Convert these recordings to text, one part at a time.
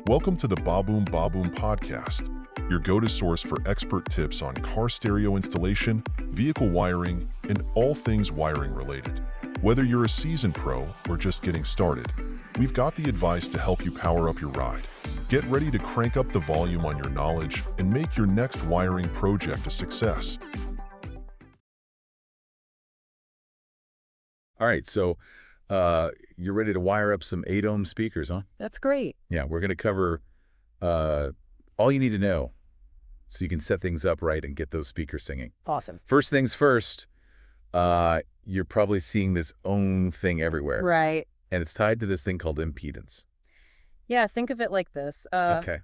Welcome to the Baboom podcast, your go-to source for expert tips on car stereo installation, vehicle wiring, and all things wiring related. Whether you're a seasoned pro or just getting started, we've got the advice to help you power up your ride. Get ready to crank up the volume on your knowledge and make your next wiring project a success. All right, so you're ready to wire up some 8-ohm speakers, huh? That's great. Yeah, we're going to cover all you need to know so you can set things up right and get those speakers singing. Awesome. First things first, you're probably seeing this ohm thing everywhere. Right. And it's tied to this thing called impedance. Yeah, think of it like this. Okay.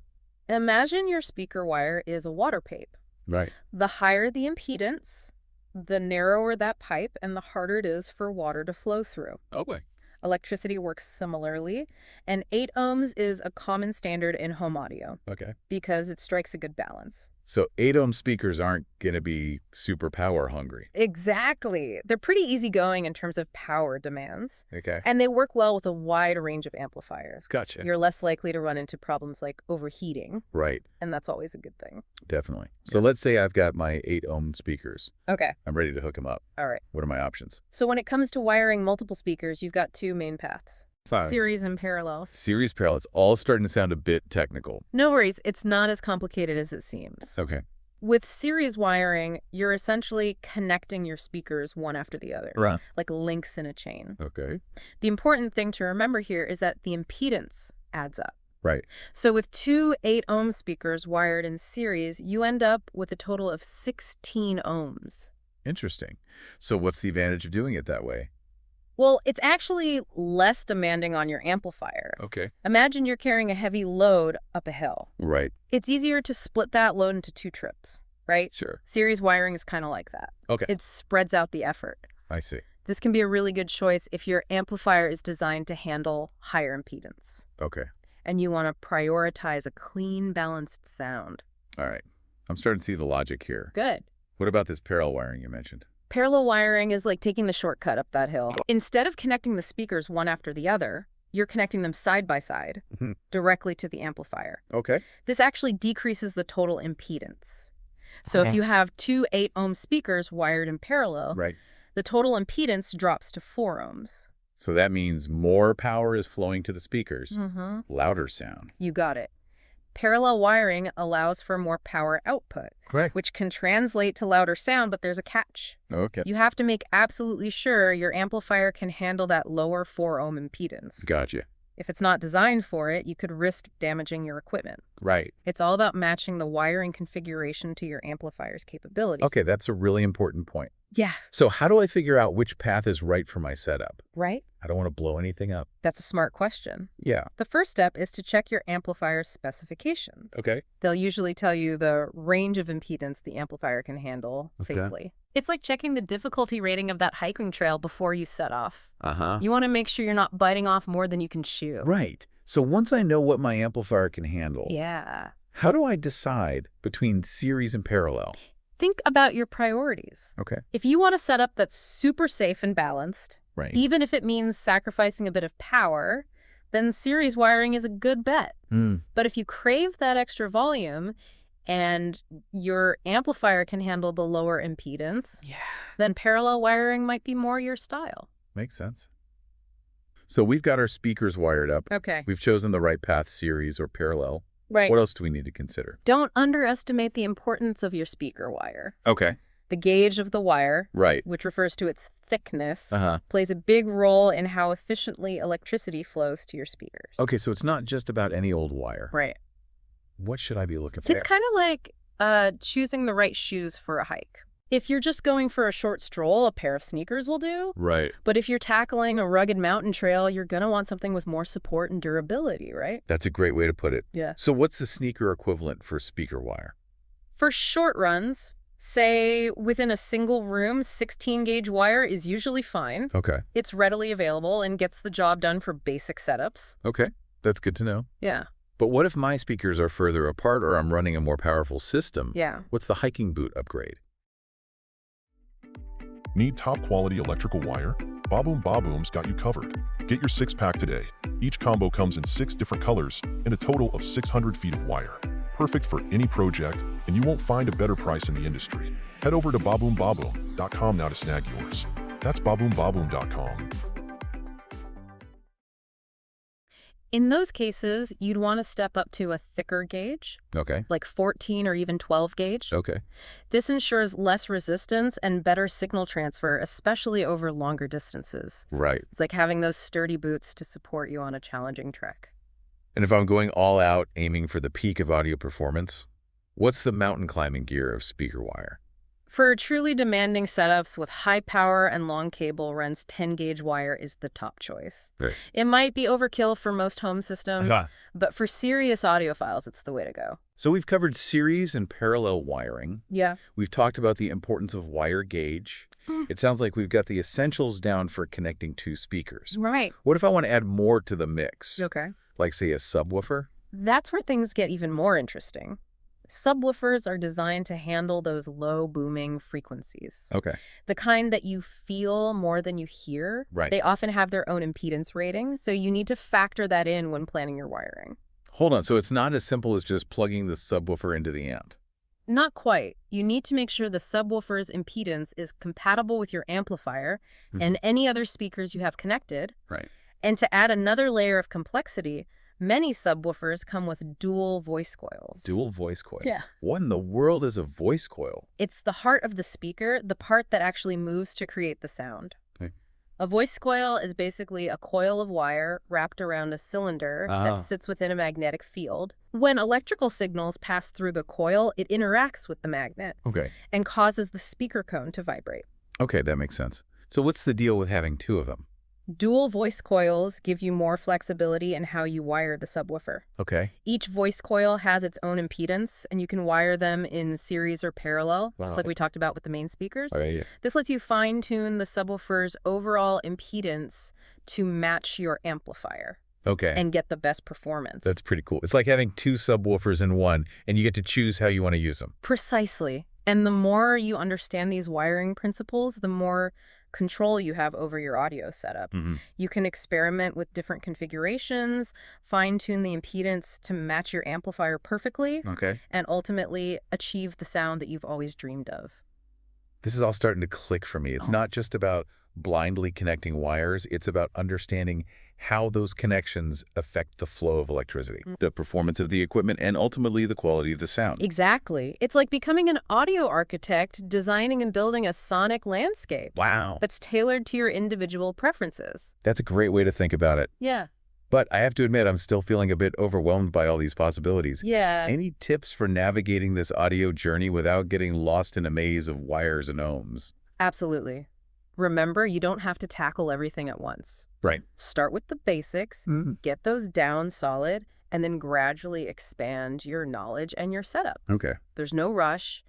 Imagine your speaker wire is a water pipe. Right. The higher the impedance, the narrower that pipe, and the harder it is for water to flow through. Okay. Electricity works similarly, and 8 ohms is a common standard in home audio Okay. because it strikes a good balance. So 8-ohm speakers aren't going to be super power hungry. Exactly. They're pretty easygoing in terms of power demands, Okay. and they work well with a wide range of amplifiers. Gotcha. You're less likely to run into problems like overheating, Right. and that's always a good thing. Definitely. So let's say I've got my 8-ohm speakers. Okay. I'm ready to hook them up. All right. What are my options? So when it comes to wiring multiple speakers, you've got two main paths. Series and parallel. Series parallel. It's all starting to sound a bit technical. No worries, it's not as complicated as it seems. Okay. With series wiring, you're essentially connecting your speakers one after the other, Right. like links in a chain. Okay. The important thing to remember here is that the impedance adds up. Right. So with two 8-ohm speakers wired in series, you end up with a total of 16 ohms. Interesting. So what's the advantage of doing it that way? Well, it's actually less demanding on your amplifier. Okay. Imagine you're carrying a heavy load up a hill. Right. It's easier to split that load into 2 trips, right? Sure. Series wiring is kind of like that. Okay. It spreads out the effort. I see. This can be a really good choice if your amplifier is designed to handle higher impedance Okay. and you want to prioritize a clean, balanced sound. All right. I'm starting to see the logic here. Good. What about this parallel wiring you mentioned? Parallel wiring is like taking the shortcut up that hill. Instead of connecting the speakers one after the other, you're connecting them side by side directly to the amplifier. Okay. This actually decreases the total impedance. So if you have two 8-ohm speakers wired in parallel, Right. the total impedance drops to 4 ohms. So that means more power is flowing to the speakers. Mm-hmm. Louder sound. You got it. Parallel wiring allows for more power output, Correct. which can translate to louder sound, but there's a catch. Okay. You have to make absolutely sure your amplifier can handle that lower 4-ohm impedance. Gotcha. If it's not designed for it, you could risk damaging your equipment. Right. It's all about matching the wiring configuration to your amplifier's capabilities. Okay, that's a really important point. Yeah. So how do I figure out which path is right for my setup? Right? I don't want to blow anything up. That's a smart question. Yeah. The first step is to check your amplifier's specifications. Okay. They'll usually tell you the range of impedance the amplifier can handle safely. It's like checking the difficulty rating of that hiking trail before you set off. Uh-huh. You want to make sure you're not biting off more than you can chew. Right. So once I know what my amplifier can handle, Yeah. how do I decide between series and parallel? Think about your priorities. Okay. If you want a setup that's super safe and balanced, Right. even if it means sacrificing a bit of power, then series wiring is a good bet. But if you crave that extra volume and your amplifier can handle the lower impedance, then parallel wiring might be more your style. Makes sense. So we've got our speakers wired up. Okay. We've chosen the right path, series or parallel. Right. What else do we need to consider? Don't underestimate the importance of your speaker wire. Okay. The gauge of the wire, Right. which refers to its thickness, Uh-huh. plays a big role in how efficiently electricity flows to your speakers. Okay, so it's not just about any old wire. Right. What should I be looking for? It's kind of like choosing the right shoes for a hike. If you're just going for a short stroll, a pair of sneakers will do. Right. But if you're tackling a rugged mountain trail, you're going to want something with more support and durability, right? That's a great way to put it. Yeah. So what's the sneaker equivalent for speaker wire? For short runs, say within a single room, 16-gauge wire is usually fine. Okay. It's readily available and gets the job done for basic setups. Okay. That's good to know. Yeah. But what if my speakers are further apart or I'm running a more powerful system? Yeah. What's the hiking boot upgrade? Need top quality electrical wire? Baboom Baboom's got you covered. Get your 6-pack today. Each combo comes in 6 different colors and a total of 600 feet of wire. Perfect for any project, and you won't find a better price in the industry. Head over to baboombaboom.com now to snag yours. That's baboombaboom.com. In those cases, you'd want to step up to a thicker gauge, Okay. like 14 or even 12 gauge. Okay. This ensures less resistance and better signal transfer, especially over longer distances. Right. It's like having those sturdy boots to support you on a challenging trek. And if I'm going all out, aiming for the peak of audio performance, what's the mountain climbing gear of speaker wire? For truly demanding setups with high power and long cable runs, 10-gauge wire is the top choice. Right. It might be overkill for most home systems, but for serious audiophiles, it's the way to go. So we've covered series and parallel wiring. Yeah. We've talked about the importance of wire gauge. It sounds like we've got the essentials down for connecting 2 speakers. Right. What if I want to add more to the mix? Okay. Like, say, a subwoofer? That's where things get even more interesting. Subwoofers are designed to handle those low booming frequencies. Okay. The kind that you feel more than you hear. Right. They often have their own impedance rating, so you need to factor that in when planning your wiring. Hold on. So it's not as simple as just plugging the subwoofer into the amp? Not quite. You need to make sure the subwoofer's impedance is compatible with your amplifier and any other speakers you have connected. Right. And to add another layer of complexity, many subwoofers come with dual voice coils. Dual voice coil? Yeah. What in the world is a voice coil? It's the heart of the speaker, the part that actually moves to create the sound. Okay. A voice coil is basically a coil of wire wrapped around a cylinder that sits within a magnetic field. When electrical signals pass through the coil, it interacts with the magnet and causes the speaker cone to vibrate. Okay, that makes sense. So what's the deal with having 2 of them? Dual voice coils give you more flexibility in how you wire the subwoofer. Okay. Each voice coil has its own impedance, and you can wire them in series or parallel, just like we talked about with the main speakers. This lets you fine-tune the subwoofer's overall impedance to match your amplifier. Okay. And get the best performance. That's pretty cool. It's like having 2 subwoofers in one, and you get to choose how you want to use them. Precisely. And the more you understand these wiring principles, the more control you have over your audio setup. You can experiment with different configurations, fine-tune the impedance to match your amplifier perfectly, and ultimately achieve the sound that you've always dreamed of. This is all starting to click for me. It's not just about blindly connecting wires. It's about understanding how those connections affect the flow of electricity, the performance of the equipment, and ultimately the quality of the sound. Exactly. It's like becoming an audio architect, designing and building a sonic landscape. Wow. That's tailored to your individual preferences. That's a great way to think about it. Yeah. But I have to admit, I'm still feeling a bit overwhelmed by all these possibilities. Yeah. Any tips for navigating this audio journey without getting lost in a maze of wires and ohms? Absolutely. Remember, you don't have to tackle everything at once. Right. Start with the basics, get those down solid, and then gradually expand your knowledge and your setup. Okay. There's no rush,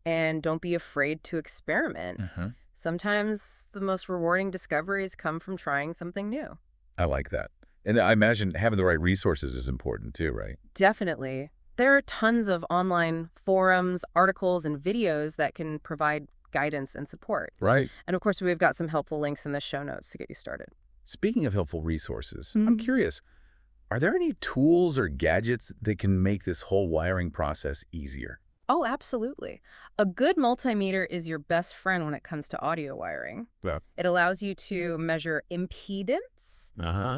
and don't be afraid to experiment. Sometimes the most rewarding discoveries come from trying something new. I like that. And I imagine having the right resources is important too, right? Definitely. There are tons of online forums, articles, and videos that can provide guidance and support. Right. And of course, we've got some helpful links in the show notes to get you started. Speaking of helpful resources, I'm curious, are there any tools or gadgets that can make this whole wiring process easier? Oh, absolutely. A good multimeter is your best friend when it comes to audio wiring. Yeah. It allows you to measure impedance,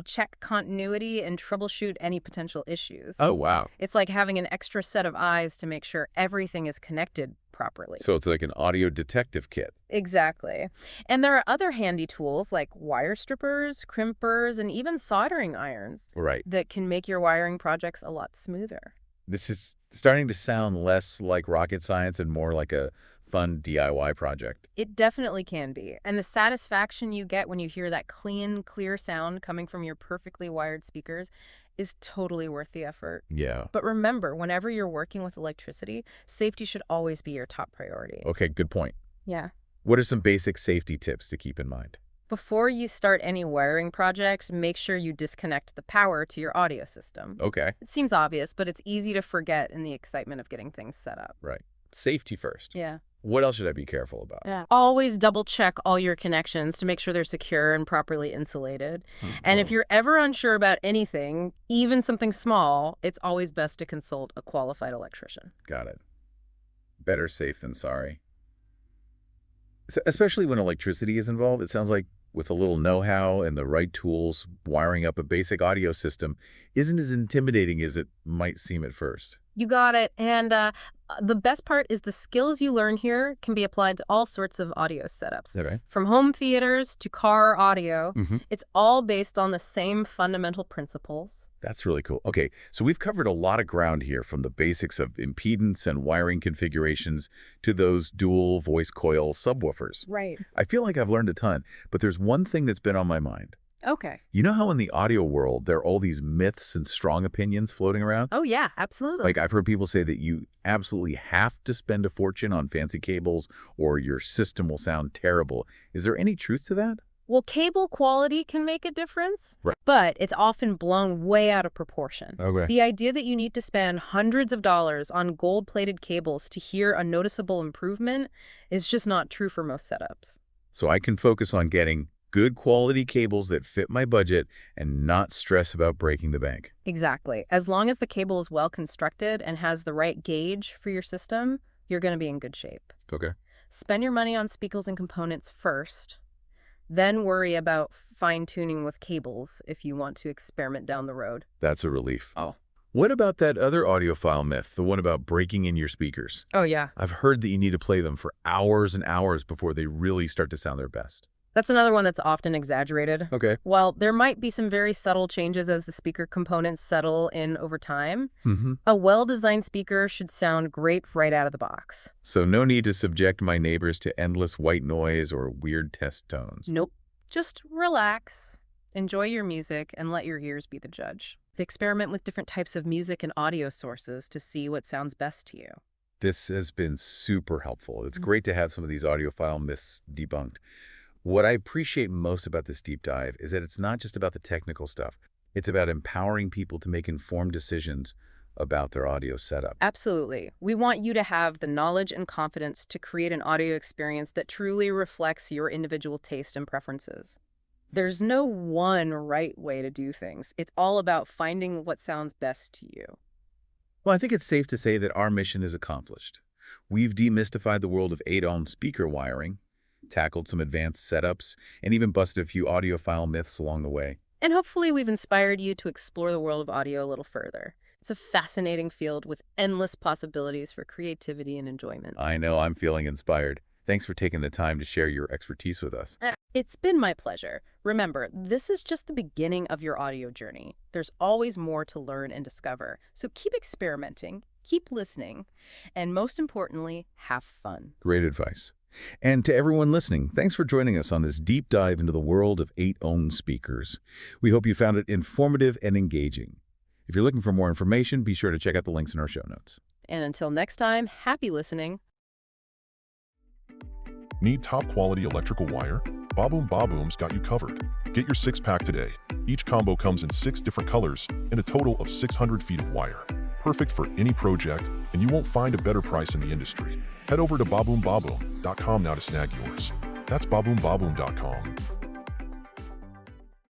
check continuity, and troubleshoot any potential issues. Oh, wow. It's like having an extra set of eyes to make sure everything is connected properly. So it's like an audio detective kit. Exactly. And there are other handy tools like wire strippers, crimpers, and even soldering irons that can make your wiring projects a lot smoother. This is starting to sound less like rocket science and more like a fun DIY project. It definitely can be. And the satisfaction you get when you hear that clean, clear sound coming from your perfectly wired speakers is totally worth the effort. Yeah. But remember, whenever you're working with electricity, safety should always be your top priority. Okay, good point. Yeah. What are some basic safety tips to keep in mind? Before you start any wiring project, make sure you disconnect the power to your audio system. Okay. It seems obvious, but it's easy to forget in the excitement of getting things set up. Right. Safety first. Yeah. What else should I be careful about? Yeah. Always double check all your connections to make sure they're secure and properly insulated. And if you're ever unsure about anything, even something small, it's always best to consult a qualified electrician. Got it. Better safe than sorry. Especially when electricity is involved, it sounds like with a little know-how and the right tools, wiring up a basic audio system isn't as intimidating as it might seem at first. You got it. And the best part is the skills you learn here can be applied to all sorts of audio setups. Okay. From home theaters to car audio, it's all based on the same fundamental principles. That's really cool. Okay, so we've covered a lot of ground here, from the basics of impedance and wiring configurations to those dual voice coil subwoofers. Right. I feel like I've learned a ton, but there's one thing that's been on my mind. Okay. You know how in the audio world there are all these myths and strong opinions floating around? Oh, yeah, absolutely. Like, I've heard people say that you absolutely have to spend a fortune on fancy cables or your system will sound terrible. Is there any truth to that? Well, cable quality can make a difference, Right. but it's often blown way out of proportion. Okay. The idea that you need to spend hundreds of dollars on gold-plated cables to hear a noticeable improvement is just not true for most setups. So I can focus on getting good quality cables that fit my budget and not stress about breaking the bank. Exactly. As long as the cable is well constructed and has the right gauge for your system, you're going to be in good shape. Okay. Spend your money on speakers and components first, then worry about fine-tuning with cables if you want to experiment down the road. That's a relief. Oh. What about that other audiophile myth, the one about breaking in your speakers? Oh, yeah. I've heard that you need to play them for hours and hours before they really start to sound their best. That's another one that's often exaggerated. Okay. While there might be some very subtle changes as the speaker components settle in over time, Mm-hmm. a well-designed speaker should sound great right out of the box. So no need to subject my neighbors to endless white noise or weird test tones. Nope. Just relax, enjoy your music, and let your ears be the judge. Experiment with different types of music and audio sources to see what sounds best to you. This has been super helpful. It's great to have some of these audiophile myths debunked. What I appreciate most about this deep dive is that it's not just about the technical stuff. It's about empowering people to make informed decisions about their audio setup. Absolutely. We want you to have the knowledge and confidence to create an audio experience that truly reflects your individual taste and preferences. There's no one right way to do things. It's all about finding what sounds best to you. Well, I think it's safe to say that our mission is accomplished. We've demystified the world of 8-ohm speaker wiring, tackled some advanced setups, and even busted a few audiophile myths along the way. And hopefully we've inspired you to explore the world of audio a little further. It's a fascinating field with endless possibilities for creativity and enjoyment. I know I'm feeling inspired. Thanks for taking the time to share your expertise with us. It's been my pleasure. Remember, this is just the beginning of your audio journey. There's always more to learn and discover. So keep experimenting, keep listening, and most importantly, have fun. Great advice. And to everyone listening, thanks for joining us on this deep dive into the world of 8-ohm speakers. We hope you found it informative and engaging. If you're looking for more information, be sure to check out the links in our show notes. And until next time, happy listening. Need top-quality electrical wire? Baboom's got you covered. Get your 6-pack today. Each combo comes in 6 different colors and a total of 600 feet of wire. Perfect for any project, and you won't find a better price in the industry. Head over to baboom.com now to snag yours. That's baboom.com.